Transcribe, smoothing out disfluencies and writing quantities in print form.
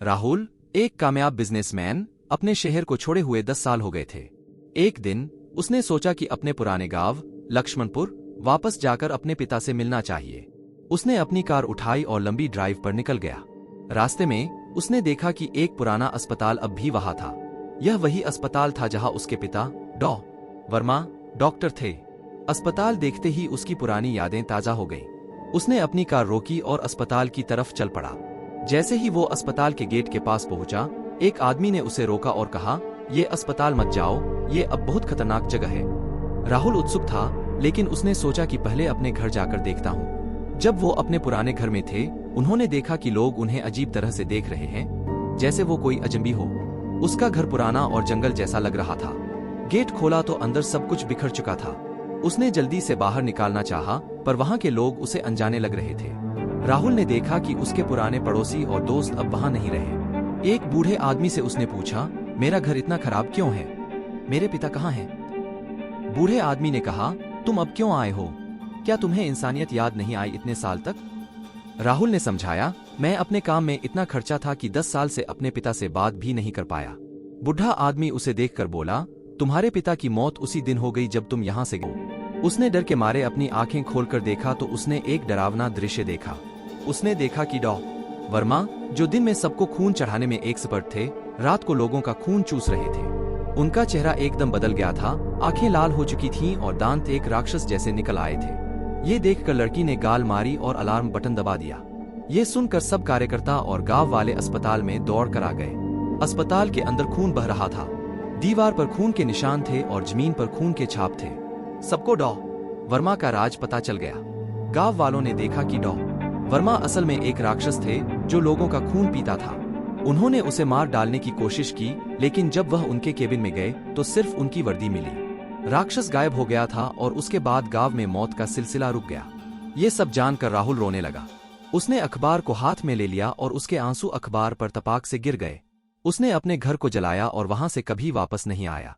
राहुल, एक कामयाब बिजनेसमैन, अपने शहर को छोड़े हुए 10 साल हो गए थे। एक दिन उसने सोचा कि अपने पुराने गांव लक्ष्मणपुर वापस जाकर अपने पिता से मिलना चाहिए। उसने अपनी कार उठाई और लंबी ड्राइव पर निकल गया। रास्ते में उसने देखा कि एक पुराना अस्पताल अब भी वहां था। यह वही अस्पताल था जहां उसके पिता डॉ. वर्मा डॉक्टर थे। अस्पताल देखते ही उसकी पुरानी यादें ताजा हो गईं। उसने अपनी कार रोकी और अस्पताल की तरफ चल पड़ा। जैसे ही वो अस्पताल के गेट के पास पहुंचा, एक आदमी ने उसे रोका और कहा, "ये अस्पताल मत जाओ, ये अब बहुत खतरनाक जगह है।" राहुल उत्सुक था, लेकिन उसने सोचा कि पहले अपने घर जाकर देखता हूं। जब वो अपने पुराने घर में थे, उन्होंने देखा कि लोग उन्हें अजीब तरह से देख रहे हैं, जैसे वो कोई अजनबी हो। उसका घर पुराना और जंगल जैसा लग रहा था। गेट खोला तो अंदर सब कुछ बिखर चुका था। उसने जल्दी से बाहर निकालना चाहा, पर वहां के लोग उसे अनजाने लग रहे थे। राहुल ने देखा कि उसके पुराने पड़ोसी और दोस्त अब वहां नहीं रहे। एक बूढ़े आदमी से उसने पूछा, "मेरा घर इतना खराब क्यों है? मेरे पिता कहाँ हैं?" बूढ़े आदमी ने कहा, "तुम अब क्यों आए हो? क्या तुम्हें इंसानियत याद नहीं आई इतने साल तक?" राहुल ने समझाया, "मैं अपने काम में इतना खर्चा था कि 10 साल से अपने पिता से बात भी नहीं कर पाया।" बूढ़ा आदमी उसे देखकर बोला, "तुम्हारे पिता की मौत उसी दिन हो गई जब तुम यहाँ से गए।" उसने डर के मारे अपनी आंखें खोलकर देखा तो उसने एक डरावना दृश्य देखा। उसने देखा कि डॉ. वर्मा, जो दिन में सबको खून चढ़ाने में एक्सपर्ट थे, रात को लोगों का खून चूस रहे थे। उनका चेहरा एकदम बदल गया था, आंखें लाल हो चुकी थीं और दांत एक राक्षस जैसे निकल आए थे। ये देखकर लड़की ने गाल मारी और अलार्म बटन दबा दिया। ये सुनकर सब कार्यकर्ता और गांव वाले अस्पताल में दौड़ कर आ गए। अस्पताल के अंदर खून बह रहा था। दीवार पर खून के निशान थे और जमीन पर खून के छाप थे। सबको डॉ. वर्मा का राज पता चल गया। गांव वालों ने देखा कि डॉ. वर्मा असल में एक राक्षस थे जो लोगों का खून पीता था। उन्होंने उसे मार डालने की कोशिश की, लेकिन जब वह उनके केबिन में गए तो सिर्फ उनकी वर्दी मिली। राक्षस गायब हो गया था और उसके बाद गांव में मौत का सिलसिला रुक गया। ये सब जानकर राहुल रोने लगा। उसने अखबार को हाथ में ले लिया और उसके आंसू अखबार पर तपाक से गिर गए। उसने अपने घर को जलाया और वहां से कभी वापस नहीं आया।